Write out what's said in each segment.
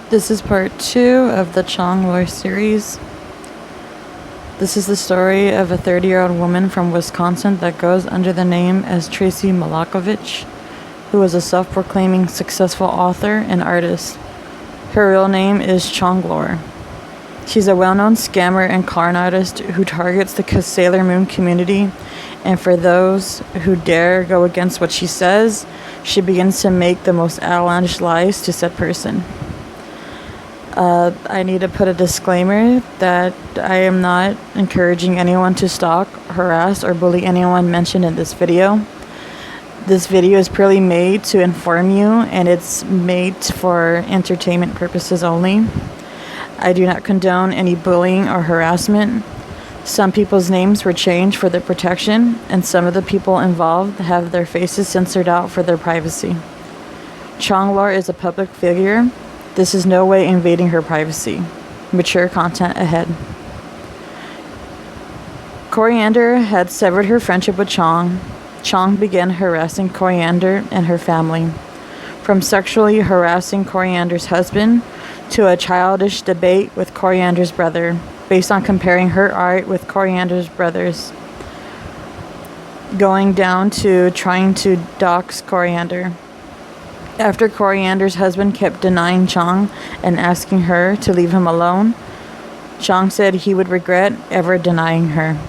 This is part 2 of the Chong lore series. This is the story of a 30-year-old woman from Wisconsin that goes under the name as Tracy Malakovich, who is a self-proclaiming successful author and artist. Her real name is Chong Lore. She's a well-known scammer and con artist who targets the Sailor Moon community, and for those who dare go against what she says, she begins to make the most outlandish lies to said person. I need to put a disclaimer that I am not encouraging anyone to stalk, harass, or bully anyone mentioned in this video. This video is purely made to inform you, and it's made for entertainment purposes only. I do not condone any bullying or harassment. Some people's names were changed for their protection, and some of the people involved have their faces censored out for their privacy. Chong Lore is a public figure. This is no way invading her privacy. Mature content ahead. Coriander had severed her friendship with Chong. Chong began harassing Coriander and her family, from sexually harassing Coriander's husband to a childish debate with Coriander's brother, based on comparing her art with Coriander's brother's, going down to trying to dox Coriander. After Coriander's husband kept denying Chong and asking her to leave him alone, Chong said he would regret ever denying her.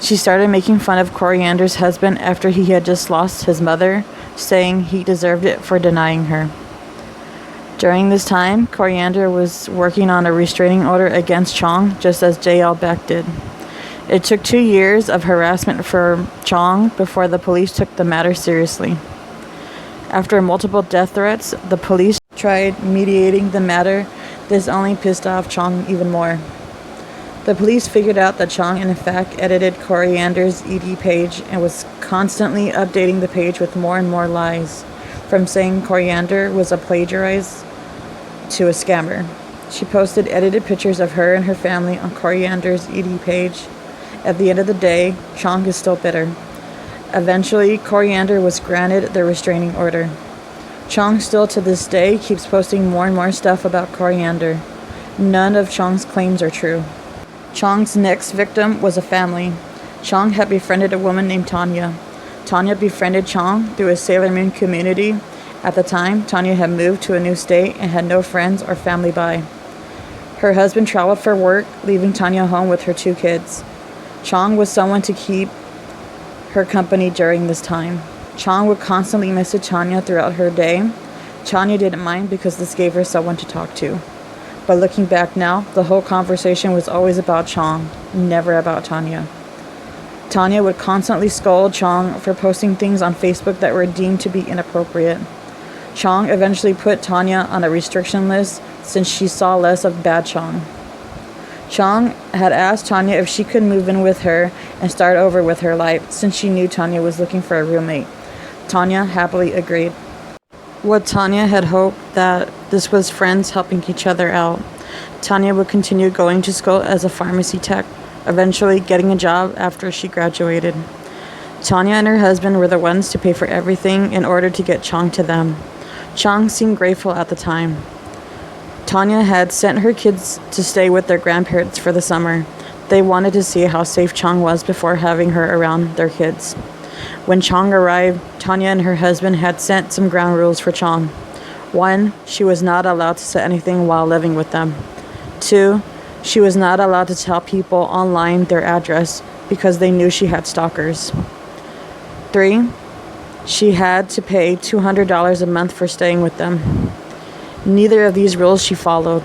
She started making fun of Coriander's husband after he had just lost his mother, saying he deserved it for denying her. During this time, Coriander was working on a restraining order against Chong, just as J.L. Beck did. It took 2 years of harassment for Chong before the police took the matter seriously. After multiple death threats, the police tried mediating the matter. This only pissed off Chong even more. The police figured out that Chong in fact edited Coriander's ED page and was constantly updating the page with more and more lies, from saying Coriander was a plagiarist to a scammer. She posted edited pictures of her and her family on Coriander's ED page. At the end of the day, Chong is still bitter. Eventually, Coriander was granted the restraining order. Chong still to this day keeps posting more and more stuff about Coriander. None of Chong's claims are true. Chong's next victim was a family. Chong had befriended a woman named Tanya. Tanya befriended Chong through a Sailor Moon community. At the time, Tanya had moved to a new state and had no friends or family by. Her husband traveled for work, leaving Tanya home with her 2 kids. Chong was someone to keep her company during this time. Chong would constantly message Tanya throughout her day. Tanya didn't mind because this gave her someone to talk to. But looking back now, the whole conversation was always about Chong, never about Tanya. Tanya would constantly scold Chong for posting things on Facebook that were deemed to be inappropriate. Chong eventually put Tanya on a restriction list since she saw less of bad Chong. Chong had asked Tanya if she could move in with her and start over with her life since she knew Tanya was looking for a roommate. Tanya happily agreed. What Tanya had hoped that this was friends helping each other out. Tanya would continue going to school as a pharmacy tech, eventually getting a job after she graduated. Tanya and her husband were the ones to pay for everything in order to get Chong to them. Chong seemed grateful at the time. Tanya had sent her kids to stay with their grandparents for the summer. They wanted to see how safe Chong was before having her around their kids. When Chong arrived, Tanya and her husband had set some ground rules for Chong. 1, she was not allowed to say anything while living with them. 2, she was not allowed to tell people online their address because they knew she had stalkers. 3, she had to pay $200 a month for staying with them. Neither of these rules she followed.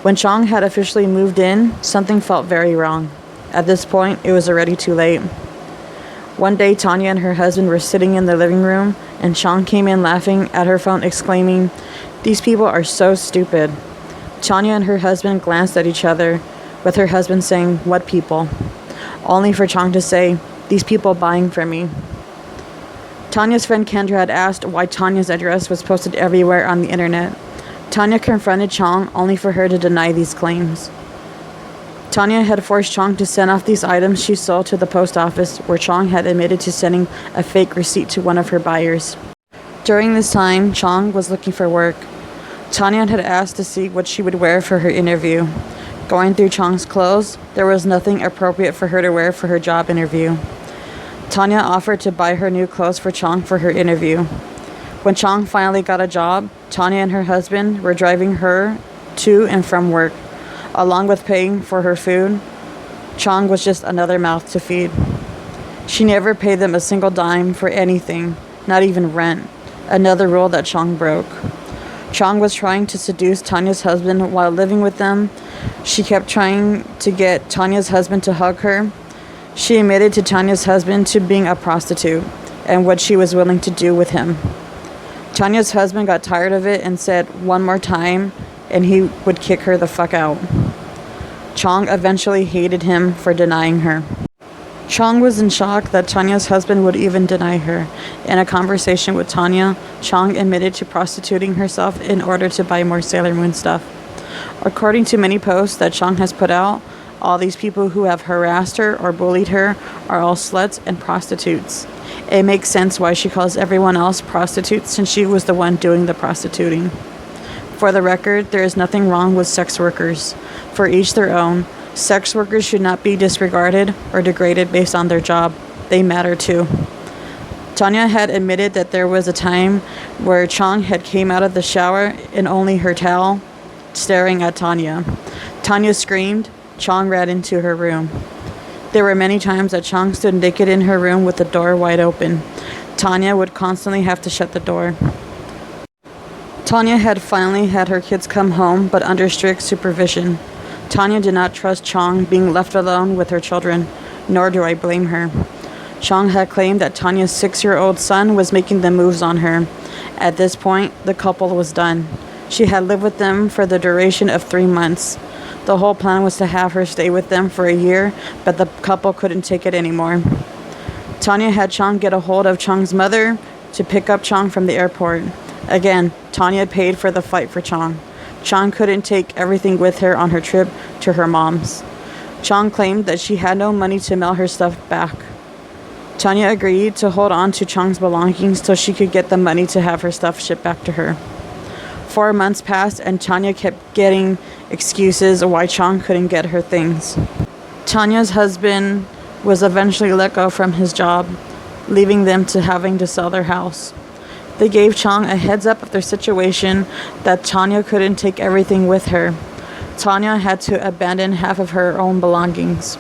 When Chong had officially moved in, something felt very wrong. At this point, it was already too late. One day, Tanya and her husband were sitting in the living room, and Chong came in laughing at her phone, exclaiming, "These people are so stupid." Tanya and her husband glanced at each other, with her husband saying, "What people?" Only for Chong to say, "These people buying from me." Tanya's friend Kendra had asked why Tanya's address was posted everywhere on the internet. Tanya confronted Chong only for her to deny these claims. Tanya had forced Chong to send off these items she sold to the post office, where Chong had admitted to sending a fake receipt to one of her buyers. During this time, Chong was looking for work. Tanya had asked to see what she would wear for her interview. Going through Chong's clothes, there was nothing appropriate for her to wear for her job interview. Tanya offered to buy her new clothes for Chong for her interview. When Chong finally got a job, Tanya and her husband were driving her to and from work. Along with paying for her food, Chong was just another mouth to feed. She never paid them a single dime for anything, not even rent, another rule that Chong broke. Chong was trying to seduce Tanya's husband while living with them. She kept trying to get Tanya's husband to hug her. She admitted to Tanya's husband to being a prostitute and what she was willing to do with him. Tanya's husband got tired of it and said one more time and he would kick her the fuck out. Chong eventually hated him for denying her. Chong was in shock that Tanya's husband would even deny her. In a conversation with Tanya, Chong admitted to prostituting herself in order to buy more Sailor Moon stuff. According to many posts that Chong has put out, all these people who have harassed her or bullied her are all sluts and prostitutes. It makes sense why she calls everyone else prostitutes since she was the one doing the prostituting. For the record, there is nothing wrong with sex workers. For each their own. Sex workers should not be disregarded or degraded based on their job. They matter too. Tanya had admitted that there was a time where Chong had came out of the shower in only her towel, staring at Tanya. Tanya screamed. Chong ran into her room. There were many times that Chong stood naked in her room with the door wide open. Tanya would constantly have to shut the door. Tanya had finally had her kids come home, but under strict supervision. Tanya did not trust Chong being left alone with her children, nor do I blame her. Chong had claimed that Tanya's 6-year-old son was making the moves on her. At this point, the couple was done. She had lived with them for the duration of 3 months. The whole plan was to have her stay with them for a year, but the couple couldn't take it anymore. Tanya had Chong get a hold of Chong's mother to pick up Chong from the airport. Again, Tanya paid for the fight for Chong. Chong couldn't take everything with her on her trip to her mom's. Chong claimed that she had no money to mail her stuff back. Tanya agreed to hold on to Chong's belongings so she could get the money to have her stuff shipped back to her. 4 months passed and Tanya kept getting excuses why Chong couldn't get her things. Tanya's husband was eventually let go from his job, leaving them to having to sell their house. They gave Chong a heads up of their situation that Tanya couldn't take everything with her. Tanya had to abandon half of her own belongings.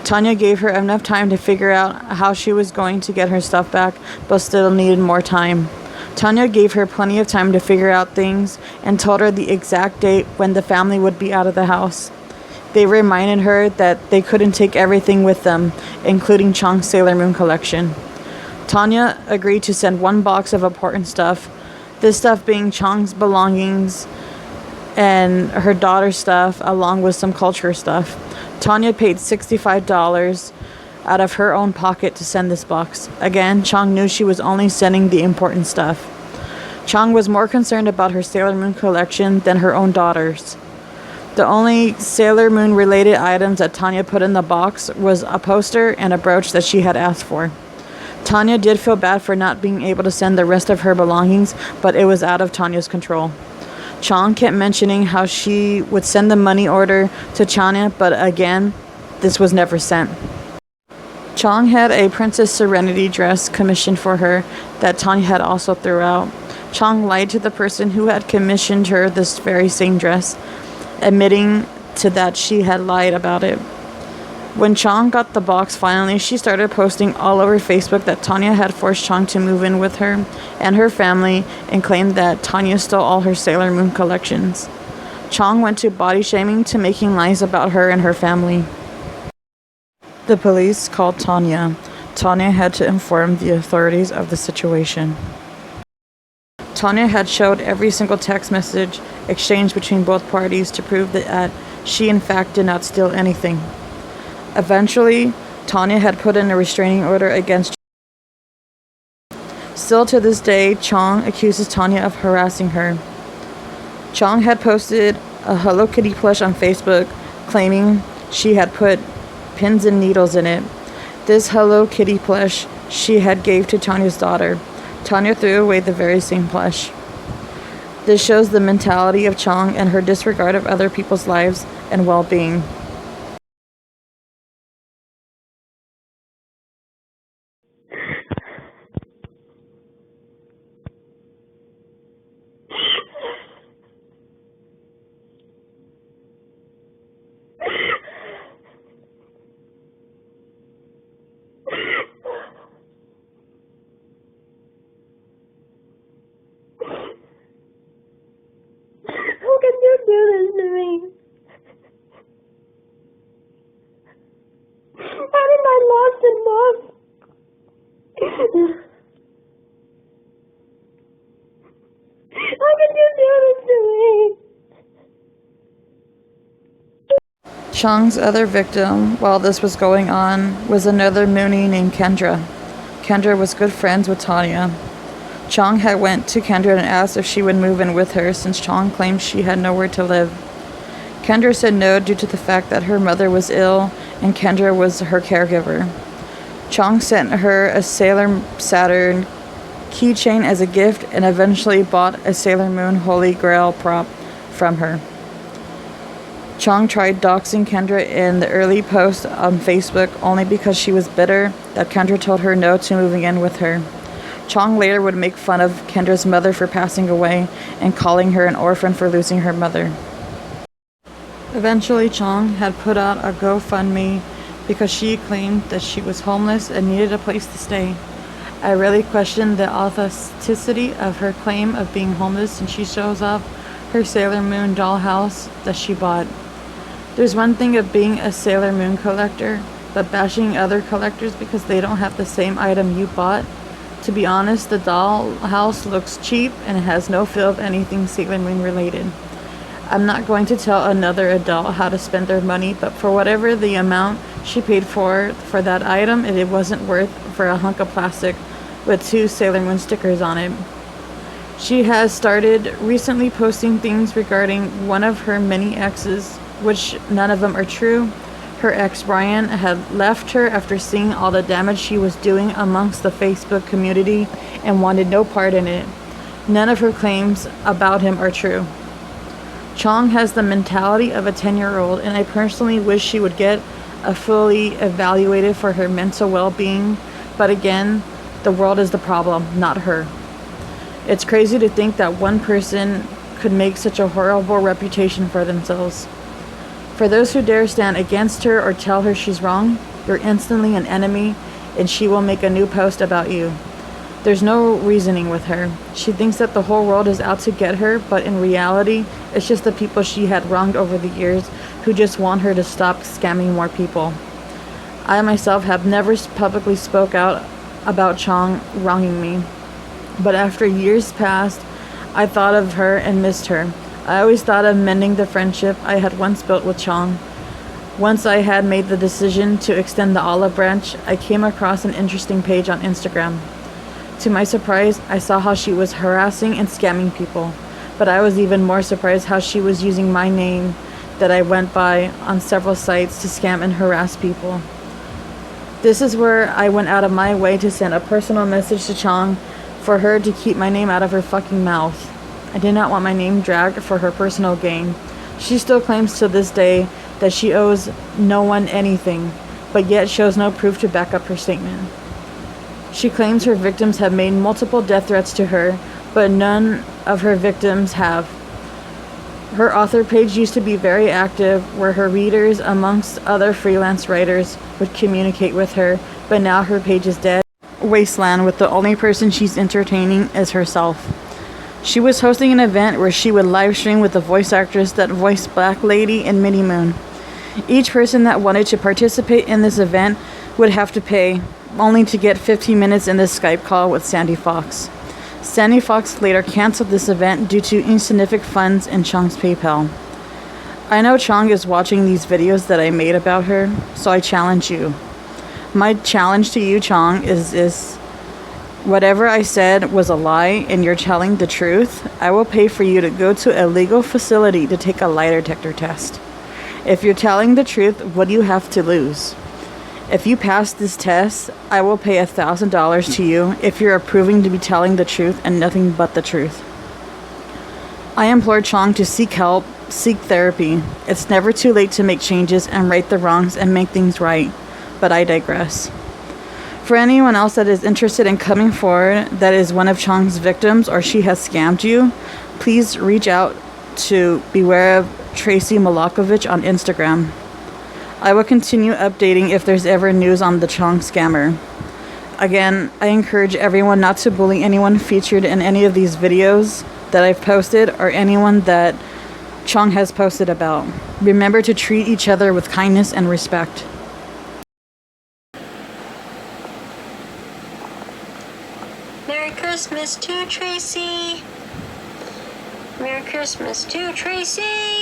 Tanya gave her enough time to figure out how she was going to get her stuff back, but still needed more time. Tanya gave her plenty of time to figure out things and told her the exact date when the family would be out of the house. They reminded her that they couldn't take everything with them, including Chong's Sailor Moon collection. Tanya agreed to send 1 box of important stuff, this stuff being Chong's belongings and her daughter's stuff, along with some culture stuff. Tanya paid $65 out of her own pocket to send this box. Again, Chong knew she was only sending the important stuff. Chong was more concerned about her Sailor Moon collection than her own daughter's. The only Sailor Moon related items that Tanya put in the box was a poster and a brooch that she had asked for. Tanya did feel bad for not being able to send the rest of her belongings, but it was out of Tanya's control. Chong kept mentioning how she would send the money order to Tanya, but again, this was never sent. Chong had a Princess Serenity dress commissioned for her that Tanya had also threw out. Chong lied to the person who had commissioned her this very same dress, admitting to that she had lied about it. When Chong got the box finally, she started posting all over Facebook that Tanya had forced Chong to move in with her and her family and claimed that Tanya stole all her Sailor Moon collections. Chong went to body shaming to making lies about her and her family. The police called Tanya. Tanya had to inform the authorities of the situation. Tanya had showed every single text message exchanged between both parties to prove that she in fact did not steal anything. Eventually, Tanya had put in a restraining order against Chong. Still to this day, Chong accuses Tanya of harassing her. Chong had posted a Hello Kitty plush on Facebook, claiming she had put pins and needles in it. This Hello Kitty plush she had gave to Tanya's daughter. Tanya threw away the very same plush. This shows the mentality of Chong and her disregard of other people's lives and well-being. How can you do this to me? Haven't I lost enough? How can you do this to me? Chong's other victim, while this was going on, was another Moonie named Kendra. Kendra was good friends with Tanya. Chong had went to Kendra and asked if she would move in with her since Chong claimed she had nowhere to live. Kendra said no due to the fact that her mother was ill and Kendra was her caregiver. Chong sent her a Sailor Saturn keychain as a gift and eventually bought a Sailor Moon Holy Grail prop from her. Chong tried doxing Kendra in the early post on Facebook only because she was bitter that Kendra told her no to moving in with her. Chong later would make fun of Kendra's mother for passing away and calling her an orphan for losing her mother. Eventually, Chong had put out a GoFundMe because she claimed that she was homeless and needed a place to stay. I really questioned the authenticity of her claim of being homeless since she shows off her Sailor Moon dollhouse that she bought. There's one thing of being a Sailor Moon collector, but bashing other collectors because they don't have the same item you bought. To be honest, the dollhouse looks cheap and it has no feel of anything Sailor Moon related. I'm not going to tell another adult how to spend their money, but for whatever the amount she paid for that item, it wasn't worth for a hunk of plastic with 2 Sailor Moon stickers on it. She has started recently posting things regarding one of her many exes, which none of them are true. Her ex Brian had left her after seeing all the damage she was doing amongst the Facebook community and wanted no part in it. None of her claims about him are true. Chong has the mentality of a 10-year-old, and I personally wish she would get fully evaluated for her mental well-being, but again, the world is the problem, not her. It's crazy to think that one person could make such a horrible reputation for themselves. For those who dare stand against her or tell her she's wrong, you're instantly an enemy and she will make a new post about you. There's no reasoning with her. She thinks that the whole world is out to get her, but in reality, it's just the people she had wronged over the years who just want her to stop scamming more people. I myself have never publicly spoke out about Chong wronging me, but after years passed, I thought of her and missed her. I always thought of mending the friendship I had once built with Chong. Once I had made the decision to extend the olive branch, I came across an interesting page on Instagram. To my surprise, I saw how she was harassing and scamming people, but I was even more surprised how she was using my name that I went by on several sites to scam and harass people. This is where I went out of my way to send a personal message to Chong for her to keep my name out of her fucking mouth. I did not want my name dragged for her personal gain. She still claims to this day that she owes no one anything, but yet shows no proof to back up her statement. She claims her victims have made multiple death threats to her, but none of her victims have. Her author page used to be very active, where her readers, amongst other freelance writers, would communicate with her, but now her page is dead. Wasteland, with the only person she's entertaining is herself. She was hosting an event where she would live stream with the voice actress that voiced Black Lady in Minnie Moon. Each person that wanted to participate in this event would have to pay, only to get 15 minutes in this Skype call with Sandy Fox. Sandy Fox later canceled this event due to insignificant funds in Chong's PayPal. I know Chong is watching these videos that I made about her, so I challenge you. My challenge to you, Chong, is this. Whatever I said was a lie and you're telling the truth, I will pay for you to go to a legal facility to take a lie detector test. If you're telling the truth, what do you have to lose? If you pass this test, I will pay $1,000 to you if you're proving to be telling the truth and nothing but the truth. I implore Chong to seek help, seek therapy. It's never too late to make changes and right the wrongs and make things right. But I digress. For anyone else that is interested in coming forward that is one of Chong's victims or she has scammed you, please reach out to Beware of Tracy Malakovich on Instagram. I will continue updating if there's ever news on the Chong scammer. Again, I encourage everyone not to bully anyone featured in any of these videos that I've posted or anyone that Chong has posted about. Remember to treat each other with kindness and respect. Merry Christmas to Tracy. Merry Christmas to Tracy.